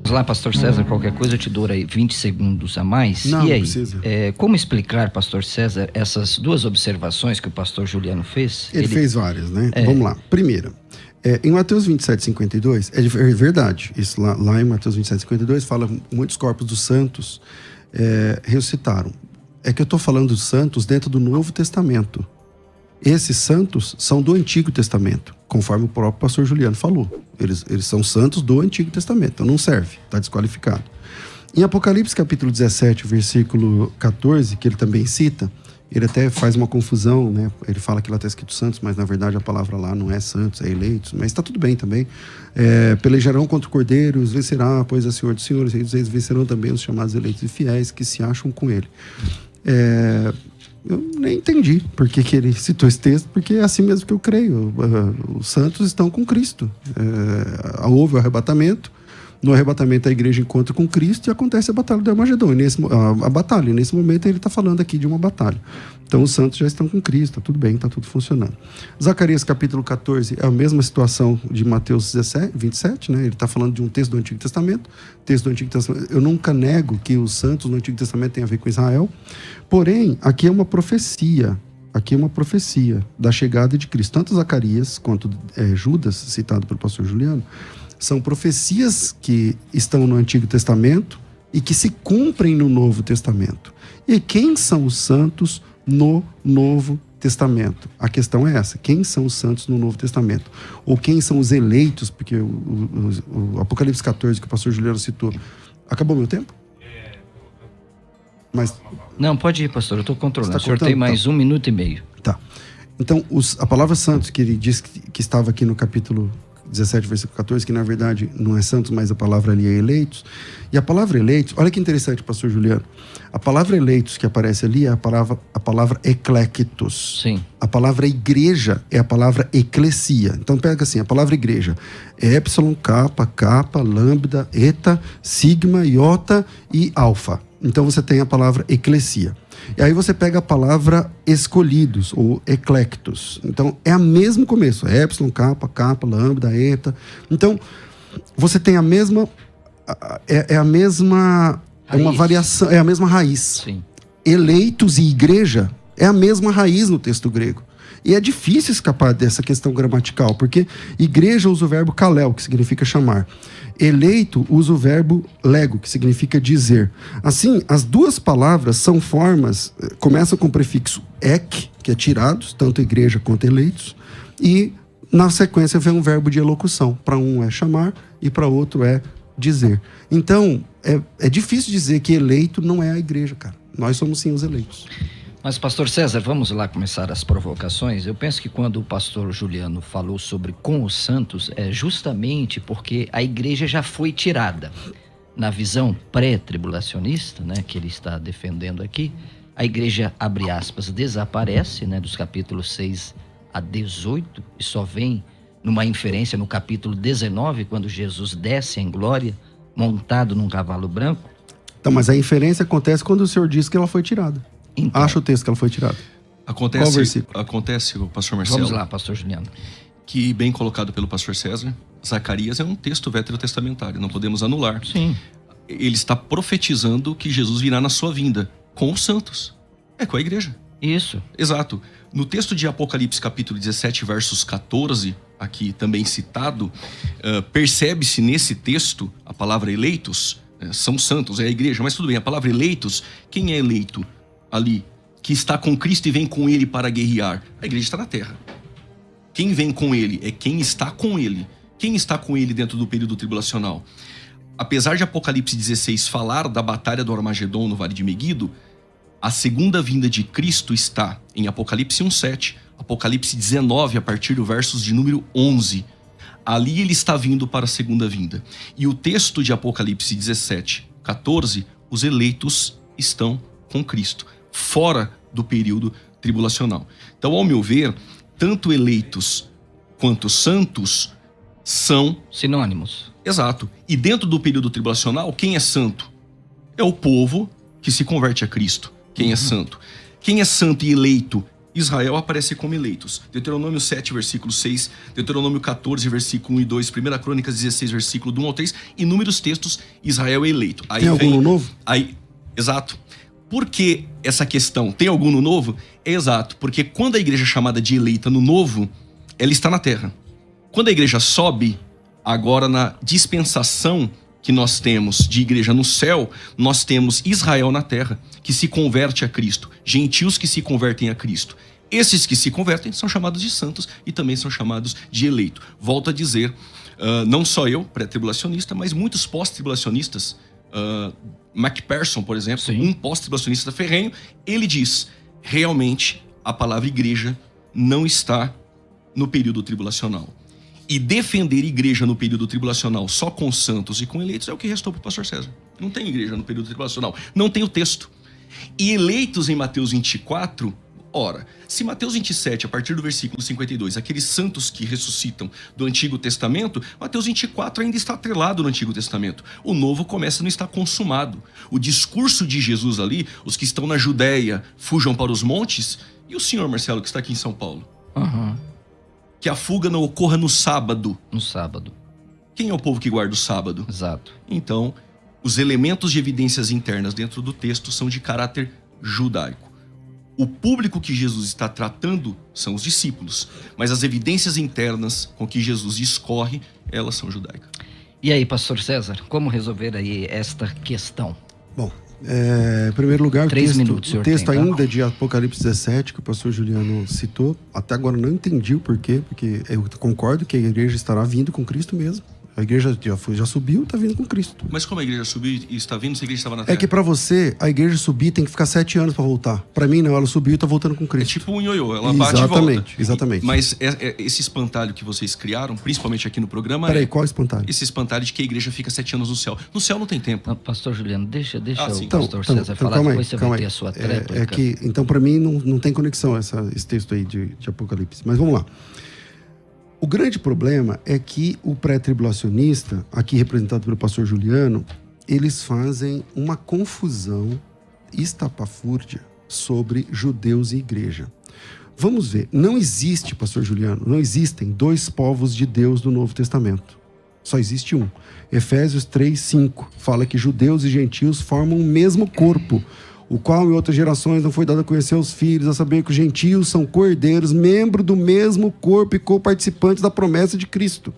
lá, pastor César, qualquer coisa eu te dou aí 20 segundos a mais. Não, e aí, não precisa. Como explicar, pastor César, essas duas observações que o pastor Juliano fez? Ele fez várias, né? Vamos lá. Primeira, em Mateus 27:52, é verdade. Isso lá em Mateus 27:52 fala muitos corpos dos santos ressuscitaram. É que eu estou falando dos santos dentro do Novo Testamento. Esses santos são do Antigo Testamento, conforme o próprio pastor Juliano falou. Eles são santos do Antigo Testamento, então não serve, está desqualificado. Em Apocalipse capítulo 17, versículo 14, que ele também cita, ele até faz uma confusão, né? Ele fala que lá está escrito santos, mas na verdade a palavra lá não é santos, é eleitos, mas está tudo bem também. Pelejarão contra o cordeiro, os vencerá, pois é Senhor dos senhores, eles vencerão também os chamados eleitos e fiéis que se acham com ele. Eu nem entendi por que ele citou esse texto, porque é assim mesmo que eu creio. Os santos estão com Cristo. Houve o arrebatamento. No arrebatamento a igreja encontra com Cristo e acontece a batalha do Armagedon. A batalha, nesse momento ele está falando aqui de uma batalha. Então os santos já estão com Cristo, está tudo bem, está tudo funcionando. Zacarias capítulo 14 é a mesma situação de Mateus 27, né? Ele está falando de um texto do Antigo Testamento. Texto do Antigo Testamento. Eu nunca nego que os santos no Antigo Testamento têm a ver com Israel. Porém, aqui é uma profecia. Aqui é uma profecia da chegada de Cristo. Tanto Zacarias quanto Judas, citado pelo pastor Juliano, são profecias que estão no Antigo Testamento e que se cumprem no Novo Testamento. E quem são os santos no Novo Testamento? A questão é essa: quem são os santos no Novo Testamento? Ou quem são os eleitos? Porque o Apocalipse 14, que o pastor Juliano citou. Acabou meu tempo? Mas... Não, pode ir, pastor, eu estou controlando. Tá, o senhor tem mais 1 minuto e meio. Tá. Então, a palavra santos, que ele diz que estava aqui no capítulo 17, versículo 14, que na verdade não é santos, mas a palavra ali é eleitos. E a palavra eleitos, olha que interessante, pastor Juliano. A palavra eleitos que aparece ali é a palavra eclectos. Sim. A palavra igreja é a palavra eclesia. Então pega assim, a palavra igreja é epsilon, kappa, lambda, eta, sigma, iota e alfa. Então você tem a palavra eclesia. E aí você pega a palavra escolhidos, ou eclectos. Então, é o mesmo começo. É epsilon, kappa, lambda, eta. Então, você tem a mesma... É uma variação, é a mesma raiz. Sim. Eleitos e igreja é a mesma raiz no texto grego. E é difícil escapar dessa questão gramatical, porque igreja usa o verbo kalel, que significa chamar. Eleito usa o verbo lego, que significa dizer. Assim, as duas palavras são formas, começam com o prefixo ek, que é tirados, tanto igreja quanto eleitos, e na sequência vem um verbo de elocução. Para um é chamar e para outro é dizer. Então, é difícil dizer que eleito não é a igreja, cara. Nós somos sim os eleitos. Mas, pastor César, vamos lá começar as provocações. Eu penso que quando o pastor Juliano falou sobre com os santos, é justamente porque a igreja já foi tirada. Na visão pré-tribulacionista, né, que ele está defendendo aqui, a igreja, abre aspas, desaparece, né, dos capítulos 6 a 18, e só vem numa inferência no capítulo 19, quando Jesus desce em glória, montado num cavalo branco. Então, mas a inferência acontece quando o senhor diz que ela foi tirada. Então, acha o texto que ela foi tirada. Acontece, o pastor Marcelo. Vamos lá, pastor Juliano. Que, bem colocado pelo pastor César, Zacarias é um texto veterotestamentário, não podemos anular. Sim. Ele está profetizando que Jesus virá na sua vinda com os santos. Com a igreja. Isso. Exato. No texto de Apocalipse, capítulo 17, versos 14, aqui também citado, percebe-se nesse texto a palavra eleitos, são santos, é a igreja, mas tudo bem, a palavra eleitos, quem é eleito ali, que está com Cristo e vem com ele para guerrear? A igreja está na terra. Quem vem com ele é quem está com ele. Quem está com ele dentro do período tribulacional? Apesar de Apocalipse 16 falar da batalha do Armagedon no Vale de Meguido, a segunda vinda de Cristo está em Apocalipse 1:7, Apocalipse 19, a partir do versos de número 11. Ali ele está vindo para a segunda vinda. E o texto de Apocalipse 17, 14, os eleitos estão com Cristo, fora do período tribulacional. Então, ao meu ver, tanto eleitos quanto santos são sinônimos. Exato. E dentro do período tribulacional, quem é santo? É o povo que se converte a Cristo. Quem é santo? Quem é santo e eleito Israel aparece como eleitos. Deuteronômio 7, versículo 6, Deuteronômio 14, versículo 1 e 2, 1 Crônicas 16, versículo do 1 ao 3, inúmeros textos, Israel é eleito. Aí tem algum no novo? Exato. Por que essa questão? Tem algum no novo? É exato, porque quando a igreja é chamada de eleita no novo, ela está na terra. Quando a igreja sobe, agora na dispensação que nós temos de igreja no céu, nós temos Israel na terra, que se converte a Cristo, gentios que se convertem a Cristo. Esses que se convertem são chamados de santos e também são chamados de eleito. Volto a dizer, não só eu, pré-tribulacionista, mas muitos pós-tribulacionistas, MacPherson, por exemplo, Sim. um pós-tribulacionista ferrenho, ele diz, realmente a palavra igreja não está no período tribulacional. E defender igreja no período tribulacional só com santos e com eleitos é o que restou para o pastor César. Não tem igreja no período tribulacional. Não tem o texto. E eleitos em Mateus 24, ora, se Mateus 27, a partir do versículo 52, aqueles santos que ressuscitam do Antigo Testamento, Mateus 24 ainda está atrelado no Antigo Testamento. O Novo começa a não estar consumado. O discurso de Jesus ali, os que estão na Judéia fujam para os montes, e o senhor Marcelo, que está aqui em São Paulo? Que a fuga não ocorra no sábado. No sábado. Quem é o povo que guarda o sábado? Exato. Então, os elementos de evidências internas dentro do texto são de caráter judaico. O público que Jesus está tratando são os discípulos, mas as evidências internas com que Jesus discorre, elas são judaicas. E aí, pastor César, como resolver aí esta questão? Bom, em primeiro lugar, o 3 minutos, texto senhor tem, tá? ainda de Apocalipse 17, que o pastor Juliano citou, até agora não entendi o porquê, porque eu concordo que a igreja estará vindo com Cristo mesmo. A igreja já subiu e está vindo com Cristo. Mas como a igreja subiu e está vindo, se a igreja estava na terra? É que para você, a igreja subir tem que ficar 7 anos para voltar. Para mim, não, ela subiu e está voltando com É Cristo. tipo um ioiô, ela bate e volta. Exatamente. Mas esse espantalho que vocês criaram, principalmente aqui no programa... Peraí, qual espantalho? Esse espantalho de que a igreja fica 7 anos no céu. No céu não tem tempo. Não, pastor Juliano, deixa sim. o pastor César falar, calma aí, depois você vai ter a sua tréplica. Então, para mim, não tem conexão esse texto aí de Apocalipse. Mas vamos lá. O grande problema é que o pré-tribulacionista, aqui representado pelo pastor Juliano, eles fazem uma confusão estapafúrdia sobre judeus e igreja. Vamos ver, não existe, pastor Juliano, não existem 2 povos de Deus no Novo Testamento. Só existe um. Efésios 3:5 fala que judeus e gentios formam o mesmo corpo, o qual em outras gerações não foi dado a conhecer aos filhos, a saber que os gentios são cordeiros, membros do mesmo corpo e co-participantes da promessa de Cristo.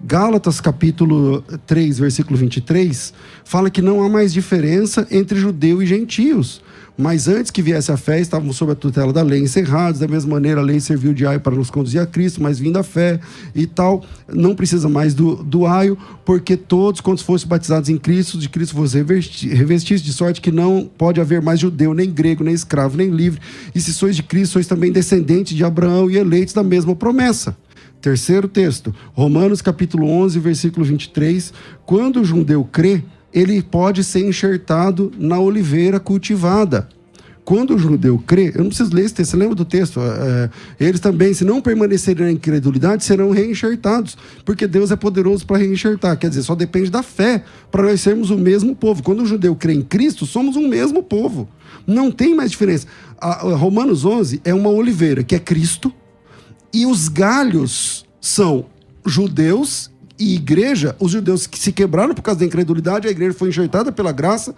Gálatas capítulo 3, versículo 23, fala que não há mais diferença entre judeu e gentios. Mas antes que viesse a fé, estavam sob a tutela da lei, encerrados. Da mesma maneira, a lei serviu de aio para nos conduzir a Cristo, mas vindo a fé e tal, não precisa mais do aio, porque todos, quando fossem batizados em Cristo, de Cristo fossem revestidos, de sorte que não pode haver mais judeu, nem grego, nem escravo, nem livre. E se sois de Cristo, sois também descendentes de Abraão e eleitos da mesma promessa. Terceiro texto, Romanos capítulo 11, versículo 23. Quando o judeu crê, ele pode ser enxertado na oliveira cultivada. Quando o judeu crê, eu não preciso ler esse texto, você lembra do texto? Eles também, se não permanecerem na incredulidade, serão reenxertados, porque Deus é poderoso para reenxertar. Quer dizer, só depende da fé para nós sermos o mesmo povo. Quando o judeu crê em Cristo, somos um mesmo povo. Não tem mais diferença. Romanos 11 é uma oliveira, que é Cristo, e os galhos são judeus e igreja. Os judeus que se quebraram por causa da incredulidade, a igreja foi enxertada pela graça.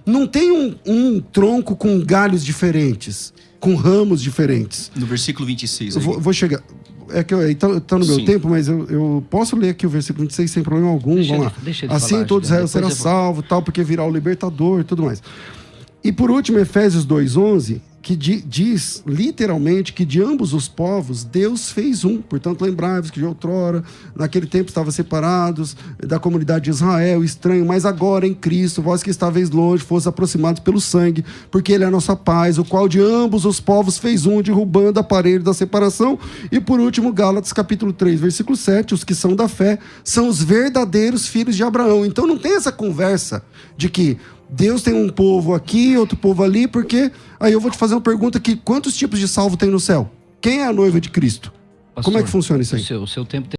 Não tem um tronco com galhos diferentes, com ramos diferentes. No versículo 26. Vou chegar. É que tá no meu tempo, mas eu posso ler aqui o versículo 26 sem problema algum. Vamos lá. Assim todo Israel será salvo, tal, porque virá o libertador e tudo mais. E por último, Efésios 2:11, que diz literalmente que de ambos os povos Deus fez um. Portanto, lembrai-vos que de outrora, naquele tempo estavam separados da comunidade de Israel, estranho, mas agora em Cristo, vós que estáveis longe, fosse aproximados pelo sangue, porque ele é a nossa paz, o qual de ambos os povos fez um, derrubando o aparelho da separação. E por último, Gálatas capítulo 3, versículo 7, os que são da fé são os verdadeiros filhos de Abraão. Então não tem essa conversa de que Deus tem um povo aqui, outro povo ali, porque... Aí eu vou te fazer uma pergunta aqui: quantos tipos de salvo tem no céu? Quem é a noiva de Cristo? Pastor, como é que funciona isso aí? O seu tempo tem...